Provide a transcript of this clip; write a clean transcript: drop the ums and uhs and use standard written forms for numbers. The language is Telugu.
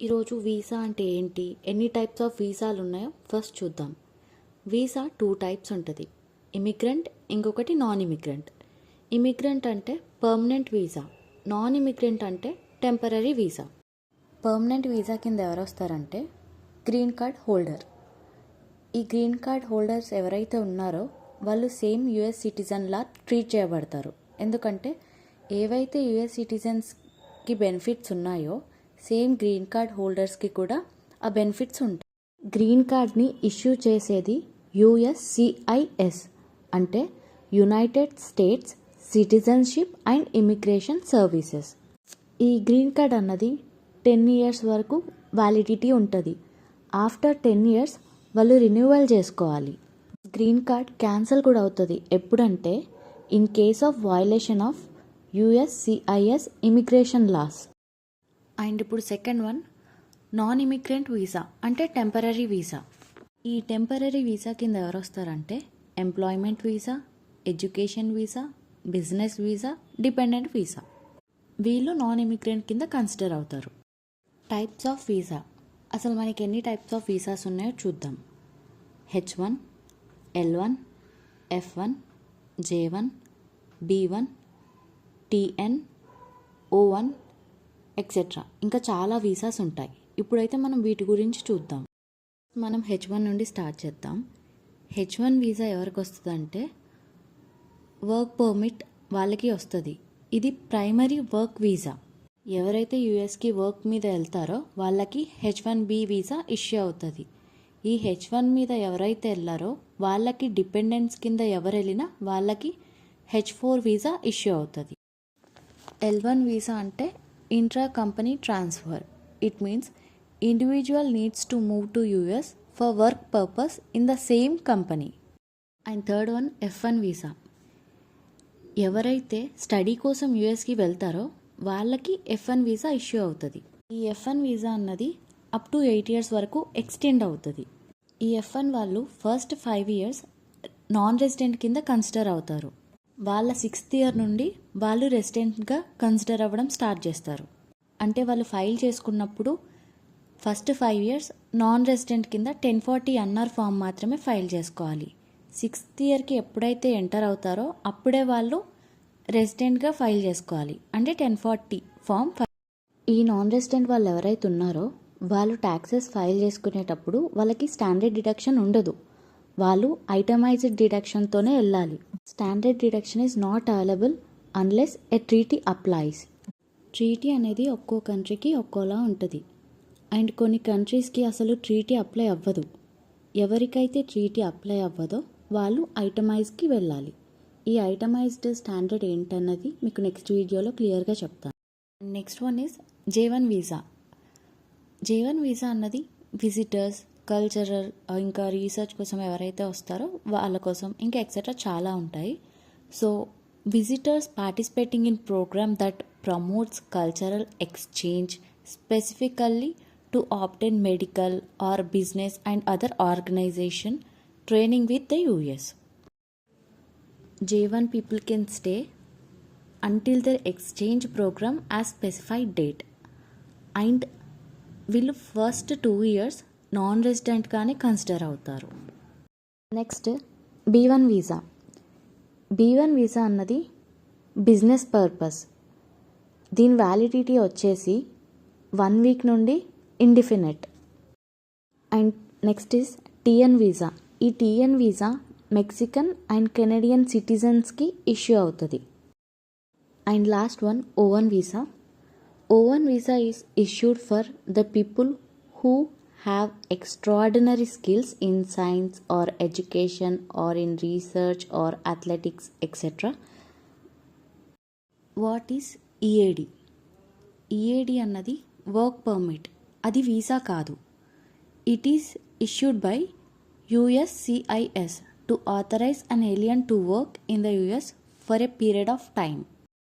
ఈరోజు వీసా అంటే ఏంటి, ఎన్ని టైప్స్ ఆఫ్ వీసాలు ఉన్నాయో ఫస్ట్ చూద్దాం. వీసా 2 టైప్స్ ఉంటుంది, ఇమిగ్రెంట్, ఇంకొకటి నాన్ ఇమిగ్రెంట్. ఇమిగ్రెంట్ అంటే పర్మనెంట్ వీసా, నాన్ ఇమిగ్రెంట్ అంటే టెంపరీ వీసా. పర్మనెంట్ వీసా కింద ఎవరు వస్తారంటే గ్రీన్ కార్డ్ హోల్డర్. ఈ గ్రీన్ కార్డ్ హోల్డర్స్ ఎవరైతే ఉన్నారో వాళ్ళు సేమ్ యుఎస్ సిటిజన్లా ట్రీట్ చేయబడతారు. ఎందుకంటే ఏవైతే యుఎస్ సిటిజన్స్కి బెనిఫిట్స్ ఉన్నాయో సేమ్ గ్రీన్ కార్డ్ హోల్డర్స్కి కూడా ఆ బెనిఫిట్స్ ఉంటాయి. గ్రీన్ కార్డ్ని ఇష్యూ చేసేది యుఎస్సిఐఎస్ అంటే United States Citizenship and Immigration Services. ఈ గ్రీన్ కార్డ్ అన్నది 10 years వరకు వ్యాలిడిటీ ఉంటుంది. ఆఫ్టర్ 10 years వాళ్ళు రిన్యూవల్ చేసుకోవాలి. గ్రీన్ కార్డ్ క్యాన్సిల్ కూడా అవుతుంది ఎప్పుడంటే in case of violation of USCIS immigration laws. And ఇప్పుడు second one non immigrant visa అంటే టెంపరీ వీసా. ఈ టెంపరీ వీసా కింద ఎవరు వస్తారంటే employment visa, education visa, business visa, dependent visa. వీళ్ళు నాన్ ఇమిగ్రెంట్ కింద కన్సిడర్ అవుతారు. టైప్స్ ఆఫ్ వీసా, అసలు మనకి ఎన్ని టైప్స్ ఆఫ్ వీసాస్ ఉన్నాయో చూద్దాం. H1, L1, F1, J1, B1, TN, O1 etcetera. ఇంకా చాలా వీసాస్ ఉంటాయి. ఇప్పుడైతే మనం వీటి గురించి చూద్దాం. మనం H1 నుండి స్టార్ట్ చేద్దాం. H1 వీసా ఎవరికి వస్తుందంటే వర్క్ పర్మిట్ వాళ్ళకి వస్తుంది. ఇది ప్రైమరీ వర్క్ వీసా. ఎవరైతే యుఎస్కి వర్క్ మీద వెళ్తారో వాళ్ళకి H1B వీసా ఇష్యూ అవుతుంది. ఈ H1 మీద ఎవరైతే వెళ్ళారో వాళ్ళకి డిపెండెంట్స్ కింద ఎవరు వెళ్ళినా వాళ్ళకి H4 వీసా ఇష్యూ అవుతుంది. L1 వీసా అంటే intra company transfer. It means individual needs to move to US for work purpose in the same company. And third one F1 visa. ఎవరైతే స్టడీ కోసం యుఎస్కి వెళ్తారో వాళ్ళకి F1 వీసా ఇష్యూ అవుతుంది. ఈ F1 వీసా అన్నది అప్ టు 8 years వరకు ఎక్స్టెండ్ అవుతుంది. ఈ F1 వాళ్ళు ఫస్ట్ 5 years నాన్ రెసిడెంట్ కింద కన్సిడర్ అవుతారు. వాళ్ళ 6th year నుండి వాళ్ళు రెసిడెంట్గా కన్సిడర్ అవ్వడం స్టార్ట్ చేస్తారు. అంటే వాళ్ళు ఫైల్ చేసుకున్నప్పుడు ఫస్ట్ 5 years నాన్ రెసిడెంట్ కింద 1040 అన్నర్ ఫామ్ మాత్రమే ఫైల్ చేసుకోవాలి. 6th yearకి ఎప్పుడైతే ఎంటర్ అవుతారో అప్పుడే వాళ్ళు రెసిడెంట్గా ఫైల్ చేసుకోవాలి, అంటే 1040 ఫామ్. ఈ నాన్ రెసిడెంట్ వాళ్ళు ఎవరైతే ఉన్నారో వాళ్ళు ట్యాక్సెస్ ఫైల్ చేసుకునేటప్పుడు వాళ్ళకి స్టాండర్డ్ డిడక్షన్ ఉండదు. వాళ్ళు ఐటమైజ్డ్ డిడక్షన్తోనే వెళ్ళాలి. Standard deduction is not available unless a treaty applies. Treaty అనేది ఒక్కో కంట్రీకి ఒక్కోలా ఉంటుంది. అండ్ కొన్ని కంట్రీస్కి అసలు ట్రీటీ అప్లై అవ్వదు. ఎవరికైతే ట్రీటీ అప్లై అవ్వదో వాళ్ళు ఐటమైజ్కి వెళ్ళాలి. ఈ ఐటమైజ్డ్ స్టాండర్డ్ ఏంటన్నది మీకు నెక్స్ట్ వీడియోలో క్లియర్గా చెప్తాను. Next one is J1 visa. J1 visa అన్నది విజిటర్స్, కల్చరల్, ఇంకా రీసెర్చ్ కోసం ఎవరైతే వస్తారో వాళ్ళ కోసం, ఇంకా ఎక్సెట్రా చాలా ఉంటాయి. So visitors participating in program that promotes cultural exchange specifically to obtain medical or business and other organization training with the US. J1 people can stay until their exchange program as specified date. And వీళ్ళు ఫస్ట్ 2 years నాన్ రెసిడెంట్గానే కన్సిడర్ అవుతారు. Next B1 visa. B1 visa అన్నది బిజినెస్ పర్పస్. దీని వ్యాలిడిటీ వచ్చేసి 1 week నుండి indefinite. And next is TN visa. ఈ TN visa Mexican and Canadian సిటిజన్స్కి ఇష్యూ అవుతుంది. And last one O1 visa. O1 visa is issued for the people who have extraordinary skills in science or education or in research or athletics etc. What is EAD? EAD అన్నది వర్క్ పర్మిట్. అది వీసా కాదు. It is issued by USCIS to authorize an alien to work in the US for a period of time.